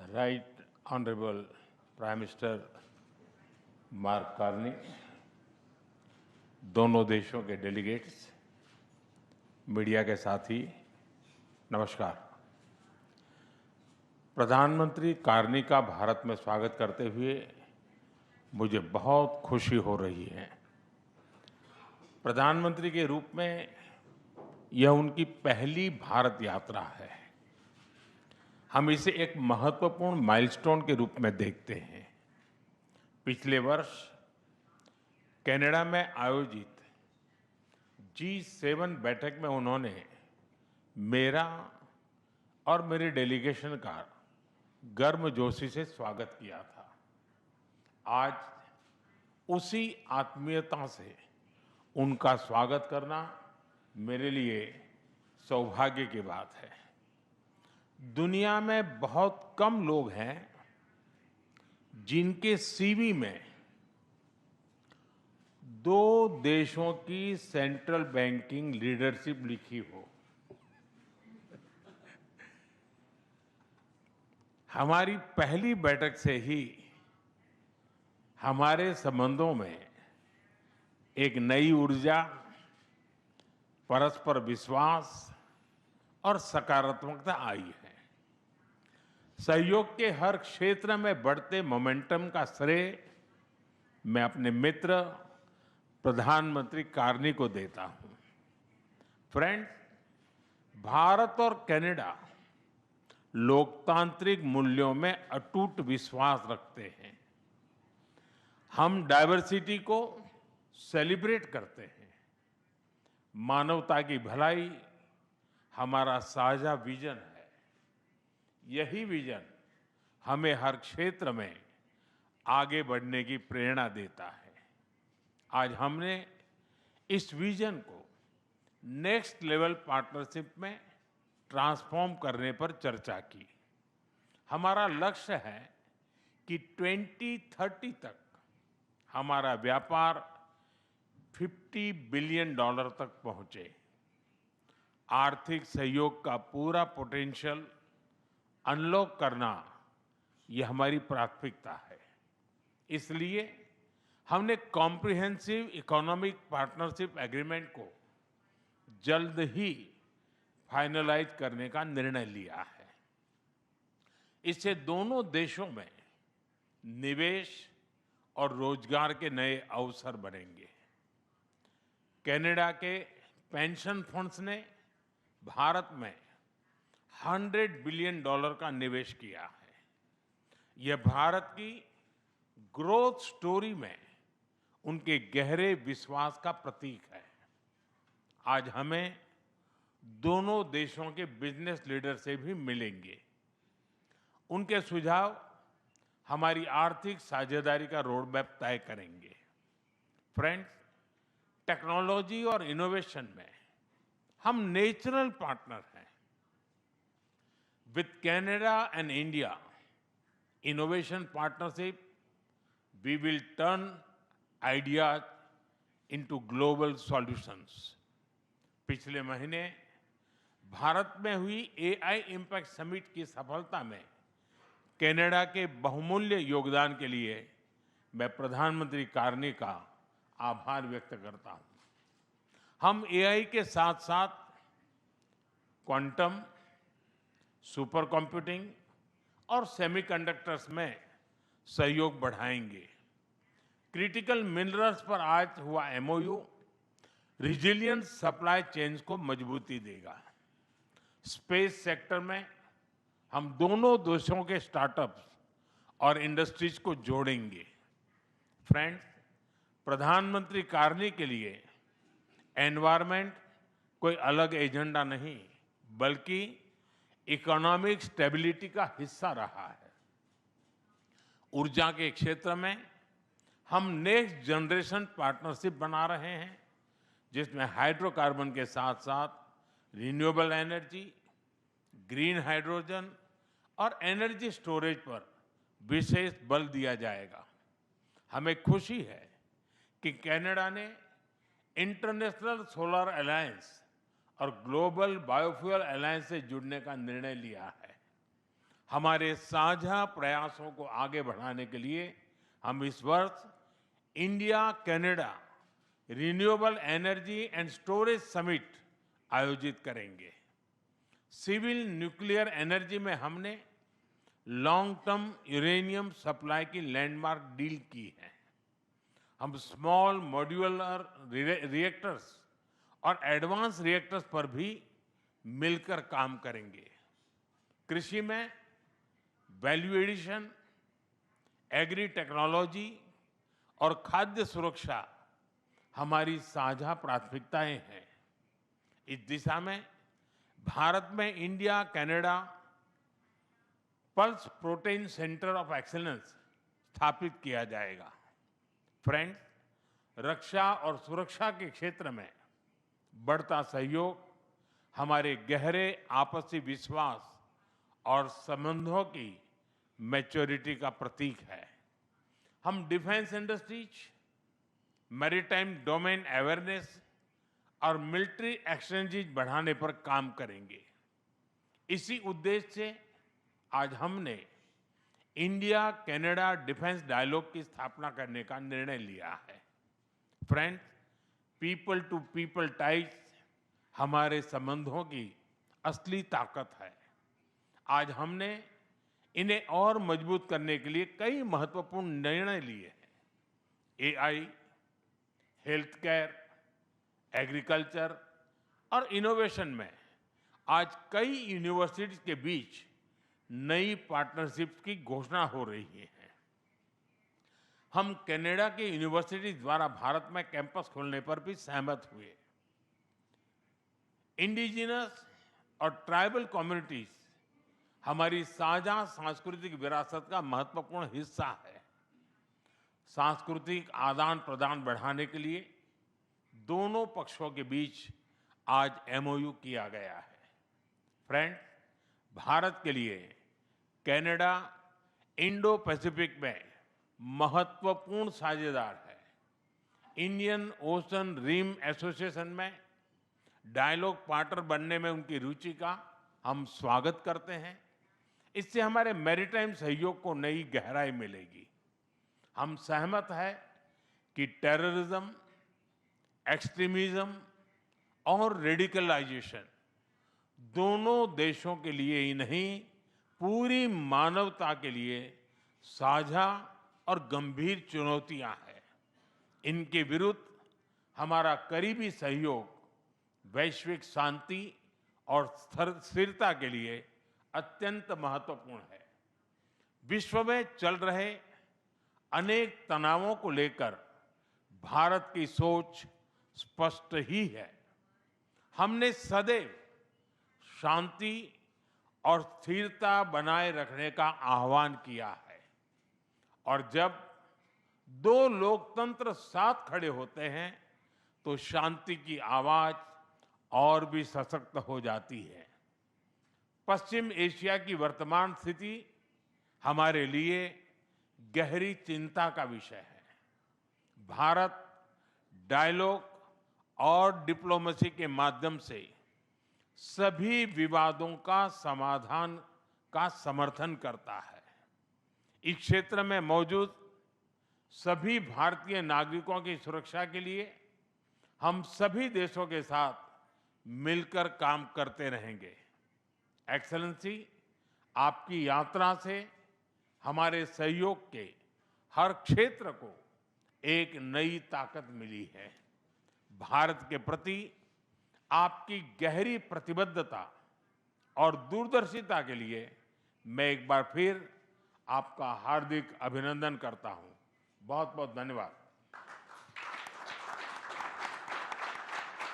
Right Honorable Prime Minister mark Carney, दोनों देशों के डेलीगेट्स, मीडिया के साथी, नमस्कार। प्रधानमंत्री कार्नी का भारत में स्वागत करते हुए मुझे बहुत खुशी हो रही है। प्रधानमंत्री के रूप में यह उनकी पहली भारत यात्रा है। हम इसे एक महत्वपूर्ण माइलस्टोन के रूप में देखते हैं। पिछले वर्ष कनाडा में आयोजित G7 बैठक में उन्होंने मेरा और मेरे डेलीगेशन का गर्मजोशी से स्वागत किया था। आज उसी आत्मीयता से उनका स्वागत करना मेरे लिए सौभाग्य की बात है। दुनिया में बहुत कम लोग हैं जिनके सीवी में दो देशों की सेंट्रल बैंकिंग लीडरशिप लिखी हो। हमारी पहली बैठक से ही हमारे संबंधों में एक नई ऊर्जा, परस्पर विश्वास और सकारात्मकता आई है। सहयोग के हर क्षेत्र में बढ़ते मोमेंटम का श्रेय मैं अपने मित्र प्रधानमंत्री कार्नी को देता हूं। फ्रेंड्स, भारत और कनाडा लोकतांत्रिक मूल्यों में अटूट विश्वास रखते हैं। हम डाइवर्सिटी को सेलिब्रेट करते हैं। मानवता की भलाई हमारा साझा विजन है। यही विजन हमें हर क्षेत्र में आगे बढ़ने की प्रेरणा देता है। आज हमने इस विजन को नेक्स्ट लेवल पार्टनरशिप में ट्रांसफॉर्म करने पर चर्चा की। हमारा लक्ष्य है कि 2030 तक हमारा व्यापार $50 बिलियन तक पहुंचे। आर्थिक सहयोग का पूरा पोटेंशियल अनलॉक करना यह हमारी प्राथमिकता है। इसलिए हमने कॉम्प्रिहेंसिव इकोनॉमिक पार्टनरशिप एग्रीमेंट को जल्द ही फाइनलाइज करने का निर्णय लिया है। इससे दोनों देशों में निवेश और रोजगार के नए अवसर बनेंगे। कनाडा के पेंशन फंड्स ने भारत में $100 बिलियन का निवेश किया है। यह भारत की ग्रोथ स्टोरी में उनके गहरे विश्वास का प्रतीक है। आज हमें दोनों देशों के बिजनेस लीडर से भी मिलेंगे। उनके सुझाव हमारी आर्थिक साझेदारी का रोडमैप तय करेंगे। फ्रेंड्स, टेक्नोलॉजी और इनोवेशन में हम नेचुरल पार्टनर हैं। With Canada and India innovation partnership, we will turn ideas into global solutions. पिछले महीने भारत में हुई AI इम्पैक्ट समिट की सफलता में कनाडा के बहुमूल्य योगदान के लिए मैं प्रधानमंत्री कार्नी का आभार व्यक्त करता हूं। हम AI के साथ-साथ क्वांटम, सुपर कंप्यूटिंग और सेमीकंडक्टर्स में सहयोग बढ़ाएंगे। क्रिटिकल मिनरल्स पर आज हुआ MOU रिजिलियंट सप्लाई चेन्स को मजबूती देगा। स्पेस सेक्टर में हम दोनों देशों के स्टार्टअप्स और इंडस्ट्रीज को जोड़ेंगे। फ्रेंड्स, प्रधानमंत्री कार्नी के लिए एनवायरनमेंट कोई अलग एजेंडा नहीं, बल्कि इकोनॉमिक स्टेबिलिटी का हिस्सा रहा है। ऊर्जा के क्षेत्र में हम नेक्स्ट जनरेशन पार्टनरशिप बना रहे हैं, जिसमें हाइड्रोकार्बन के साथ-साथ रिन्यूएबल एनर्जी, ग्रीन हाइड्रोजन और एनर्जी स्टोरेज पर विशेष बल दिया जाएगा। हमें खुशी है कि कनाडा ने इंटरनेशनल सोलर अलायंस और ग्लोबल बायोफ्यूल अलायंस से जुड़ने का निर्णय लिया है। हमारे साझा प्रयासों को आगे बढ़ाने के लिए हम इस वर्ष India Canada renewable energy and storage summit आयोजित करेंगे। सिविल न्यूक्लियर एनर्जी में हमने लॉन्ग टर्म यूरेनियम सप्लाई की लैंडमार्क डील की है। हम स्मॉल मॉड्यूलर रिएक्टर्स और एडवांस रिएक्टर्स पर भी मिलकर काम करेंगे। कृषि में वैल्यू एडिशन, एग्री टेक्नोलॉजी और खाद्य सुरक्षा हमारी साझा प्राथमिकताएं हैं। इस दिशा में भारत में India Canada pulse protein centre of excellence स्थापित किया जाएगा। फ्रेंड्स, रक्षा और सुरक्षा के क्षेत्र में बढ़ता सहयोग हमारे गहरे आपसी विश्वास और संबंधों की मैच्योरिटी का प्रतीक है। हम defence industries, maritime domain awareness और मिलिट्री एक्सचेंजेज बढ़ाने पर काम करेंगे। इसी उद्देश्य से आज हमने इंडिया कनाडा डिफेंस डायलॉग की स्थापना करने का निर्णय लिया है। Friends, people to people ties हमारे संबंधों की असली ताकत है। आज हमने इन्हें और मजबूत करने के लिए कई महत्वपूर्ण निर्णय लिए हैं। एआई, हेल्थ केयर, एग्रीकल्चर और इनोवेशन में आज कई यूनिवर्सिटीज के बीच नई पार्टनरशिप की घोषणा हो रही है। हम कनाडा की यूनिवर्सिटी द्वारा भारत में कैंपस खोलने पर भी सहमत हुए। इंडिजिनस और ट्राइबल कम्युनिटीज हमारी साझा सांस्कृतिक विरासत का महत्वपूर्ण हिस्सा है। सांस्कृतिक आदान प्रदान बढ़ाने के लिए दोनों पक्षों के बीच आज एमओयू किया गया है। फ्रेंड्स, भारत के लिए कनाडा इंडो पैसिफिक में महत्वपूर्ण साझेदार है। इंडियन ओशन रिम एसोसिएशन में डायलॉग पार्टनर बनने में उनकी रुचि का हम स्वागत करते हैं। इससे हमारे मैरीटाइम सहयोग को नई गहराई मिलेगी। हम सहमत हैं कि टेररिज्म, एक्सट्रीमिज्म और रेडिकलाइजेशन दोनों देशों के लिए ही नहीं, पूरी मानवता के लिए साझा और गंभीर चुनौतियां हैं। इनके विरुद्ध हमारा करीबी सहयोग वैश्विक शांति और स्थिरता के लिए अत्यंत महत्वपूर्ण है। विश्व में चल रहे अनेक तनावों को लेकर भारत की सोच स्पष्ट ही है। हमने सदैव शांति और स्थिरता बनाए रखने का आह्वान किया है, और जब दो लोकतंत्र साथ खड़े होते हैं तो शांति की आवाज और भी सशक्त हो जाती है। पश्चिम एशिया की वर्तमान स्थिति हमारे लिए गहरी चिंता का विषय है। भारत डायलॉग और डिप्लोमेसी के माध्यम से सभी विवादों का समाधान का समर्थन करता है। इस क्षेत्र में मौजूद सभी भारतीय नागरिकों की सुरक्षा के लिए हम सभी देशों के साथ मिलकर काम करते रहेंगे। एक्सेलेंसी, आपकी यात्रा से हमारे सहयोग के हर क्षेत्र को एक नई ताकत मिली है। भारत के प्रति आपकी गहरी प्रतिबद्धता और दूरदर्शिता के लिए मैं एक बार फिर आपका हार्दिक अभिनंदन करता हूं। बहुत बहुत धन्यवाद।